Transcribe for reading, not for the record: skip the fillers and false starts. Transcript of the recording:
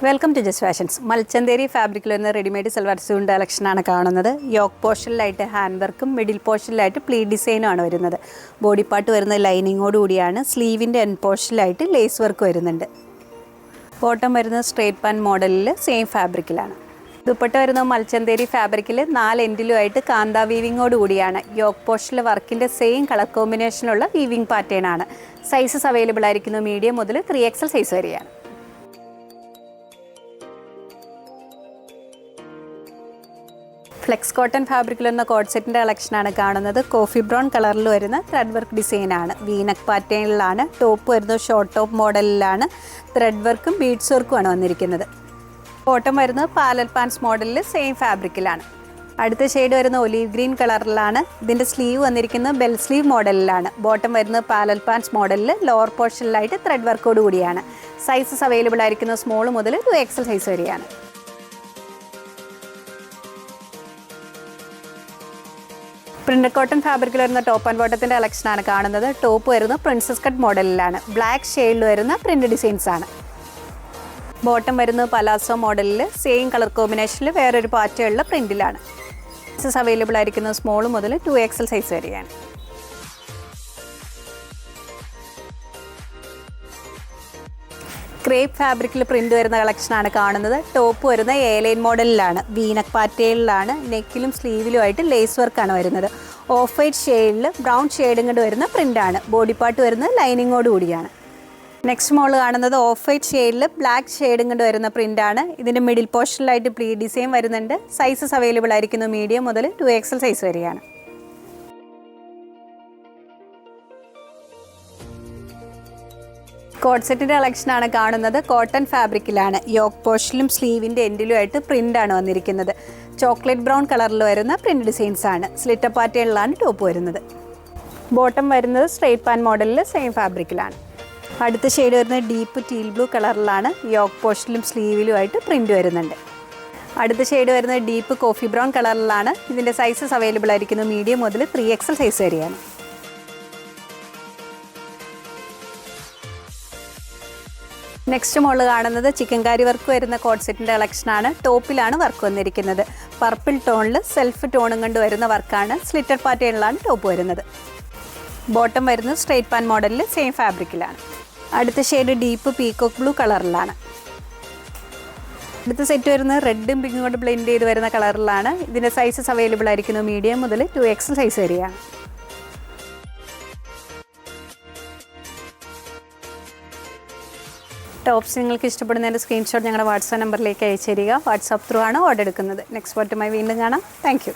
Welcome to just fashions. Malchanderi ഫാബ്രിക്കിൽ വരുന്ന readymade salwar suit കളക്ഷനാണ് കാണുന്നത്. യോക്ക് പോർഷനിലായിട്ട് ഹാൻഡ് വർക്കും മിഡിൽ പോർഷനിലായിട്ട് പ്ലീറ്റ് ഡിസൈനും ആണ് വരുന്നത്. ബോഡി പാർട്ട് വരുന്നത് ലൈനിങ്ങോട് കൂടിയാണ്. സ്ലീവിൻ്റെ എൻഡ് പോർഷനിലായിട്ട് ലേസ് വർക്ക് വരുന്നുണ്ട്. ബോട്ടം വരുന്നത് സ്ട്രേറ്റ് പാൻ മോഡലിൽ സെയിം ഫാബ്രിക്കിലാണ്. ദുപ്പട്ട വരുന്നത് മൽച്ചന്തേരി ഫാബ്രിക്കിൽ 4 എൻഡിലുമായിട്ട് കാന്ത വീവിങ്ങോട് കൂടിയാണ്. യോക്ക് പോർഷനിലെ വർക്കിൻ്റെ സെയിം കളർ കോമ്പിനേഷനുള്ള വീവിങ് പാറ്റേൺ ആണ്. സൈസസ് അവൈലബിൾ ആയിരിക്കുന്നു മീഡിയം മുതൽ 3XL സൈസ് വരെയാണ്. ഫ്ലെക്സ് കോട്ടൺ ഫാബ്രിക്കിൽ വരുന്ന കോഡ് സെറ്റിൻ്റെ കളക്ഷനാണ് കാണുന്നത്. കോഫി ബ്രൗൺ കളറിൽ വരുന്ന ത്രെഡ് വർക്ക് ഡിസൈനാണ്. വീനക്ക് പാറ്റേണിലാണ്. ടോപ്പ് വരുന്നത് ഷോർട്ട് ടോപ്പ് മോഡലിലാണ്. ത്രെഡ് വർക്കും ബീഡ്സ് വർക്കുമാണ് വന്നിരിക്കുന്നത്. ബോട്ടം വരുന്നത് പാലൽ പാൻസ് മോഡലിൽ സെയിം ഫാബ്രിക്കിലാണ്. അടുത്ത ഷെയ്ഡ് വരുന്ന ഒലീവ് ഗ്രീൻ കളറിലാണ്. ഇതിൻ്റെ സ്ലീവ് വന്നിരിക്കുന്നത് ബെൽ സ്ലീവ് മോഡലിലാണ്. ബോട്ടം വരുന്നത് പാലൽ പാൻസ് മോഡലിൽ ലോവർ പോർഷനിലായിട്ട് ത്രെഡ് വർക്കോട് കൂടിയാണ്. സൈസസ് അവൈലബിൾ ആയിരിക്കുന്നത് സ്മോൾ മുതൽ 2XL സൈസ് വരെയാണ്. പ്രിന്റഡ് കോട്ടൺ ഫാബ്രിക്കിൽ വരുന്ന ടോപ്പ് ആൻഡ് ബോട്ടത്തിൻ്റെ കളക്ഷനാണ് കാണുന്നത്. ടോപ്പ് വരുന്നത് പ്രിൻസസ് കട്ട് മോഡലിലാണ്. ബ്ലാക്ക് ഷെയ്ഡിൽ വരുന്ന പ്രിന്റ് ഡിസൈൻസ് ആണ്. ബോട്ടം വരുന്നത് പലാസോ മോഡലിൽ സെയിം കളർ കോമ്പിനേഷനിൽ വേറൊരു പാറ്റേണിലുള്ള പ്രിന്റിലാണ്. സൈസസ് അവൈലബിൾ ആയിരിക്കുന്നത് സ്മോൾ മുതൽ 2XL സൈസ് വരെയാണ്. ക്രേപ്പ് ഫാബ്രിക്കിൽ പ്രിന്റ് വരുന്ന കളക്ഷനാണ് കാണുന്നത്. ടോപ്പ് വരുന്ന എയർലൈൻ മോഡലിലാണ്. വീനക്ക് പാറ്റേണിലാണ്. നെക്കിലും സ്ലീവിലുമായിട്ട് ലേസ് വർക്കാണ് വരുന്നത്. ഓഫ് വൈറ്റ് ഷെയ്ഡിൽ ബ്രൗൺ ഷെയ്ഡും കൊണ്ട് വരുന്ന പ്രിൻ്റാണ്. ബോഡി പാർട്ട് വരുന്നത് ലൈനിങ്ങോട് കൂടിയാണ്. നെക്സ്റ്റ് മോൾ കാണുന്നത് ഓഫ് വൈറ്റ് ഷെയ്ഡിൽ ബ്ലാക്ക് ഷെയ്ഡും കൊണ്ട് വരുന്ന പ്രിൻ്റാണ്. ഇതിൻ്റെ മിഡിൽ പോർഷനിലായിട്ട് പ്ലീറ്റ് ഡിസൈൻ വരുന്നുണ്ട്. സൈസസ് അവൈലബിൾ ആയിരിക്കുന്നു മീഡിയം മുതൽ 2XL സൈസ് വരെയാണ്. കോഡ് സെറ്റിൻ്റെ കളക്ഷനാണ് കാണുന്നത്. കോട്ടൺ ഫാബ്രിക്കിലാണ്. യോക്ക് പോർഷനിലും സ്ലീവിൻ്റെ എൻഡിലുമായിട്ട് പ്രിൻ്റാണ് വന്നിരിക്കുന്നത്. ചോക്ലേറ്റ് ബ്രൗൺ കളറിൽ വരുന്ന പ്രിൻറ്റ് ഡിസൈൻസ് ആണ്. സ്ലിറ്റർ പാറ്റേണിലാണ് ടോപ്പ് വരുന്നത്. ബോട്ടം വരുന്നത് സ്ട്രേറ്റ് പാൻ മോഡലിൽ സെയിം ഫാബ്രിക്കിലാണ്. അടുത്ത ഷെയ്ഡ് വരുന്നത് ഡീപ്പ് ടീൽ ബ്ലൂ കളറിലാണ്. യോക്ക് പോർഷനിലും സ്ലീവിലുമായിട്ട് പ്രിൻറ്റ് വരുന്നുണ്ട്. അടുത്ത ഷെയ്ഡ് വരുന്നത് ഡീപ്പ് കോഫി ബ്രൗൺ കളറിലാണ്. ഇതിൻ്റെ സൈസസ് അവൈലബിൾ ആയിരിക്കുന്നു മീഡിയം മുതൽ 3XL സൈസ് വരെയാണ്. നെക്സ്റ്റ് മോള് കാണുന്നത് ചിക്കൻ കാരി വർക്ക് വരുന്ന കോഡ് സെറ്റിൻ്റെ കളക്ഷനാണ്. ടോപ്പിലാണ് വർക്ക് വന്നിരിക്കുന്നത്. പർപ്പിൾ ടോണിൽ സെൽഫ് ടോണും കൊണ്ട് വരുന്ന വർക്കാണ്. സ്ലിറ്റർ പാറ്റേണിലാണ് ടോപ്പ് വരുന്നത്. ബോട്ടം വരുന്നത് സ്ട്രേറ്റ് പാൻ മോഡലിൽ സെയിം ഫാബ്രിക്കിലാണ്. അടുത്ത ഷെയ്ഡ് ഡീപ്പ് പീകോക്ക് ബ്ലൂ കളറിലാണ്. അടുത്ത സെറ്റ് വരുന്നത് റെഡും പിങ്കും കൊണ്ട് ബ്ലെൻഡ് ചെയ്ത് വരുന്ന കളറിലാണ്. ഇതിൻ്റെ സൈസസ് അവൈലബിൾ ആയിരിക്കുന്നു മീഡിയം മുതൽ 2XL സൈസ് വരെയാണ്. ടോപ്സ് നിങ്ങൾക്ക് ഇഷ്ടപ്പെടുന്നതിൻ്റെ സ്ക്രീൻഷോട്ട് ഞങ്ങളുടെ വാട്സാപ്പ് നമ്പറിലേക്ക് അയച്ചു തരിക. വാട്സാപ്പ് ത്രൂ ആണ് ഓർഡർ എടുക്കുന്നത്. നെക്സ്റ്റ് പാർട്ടുമായി വീണ്ടും കാണാം. Thank you.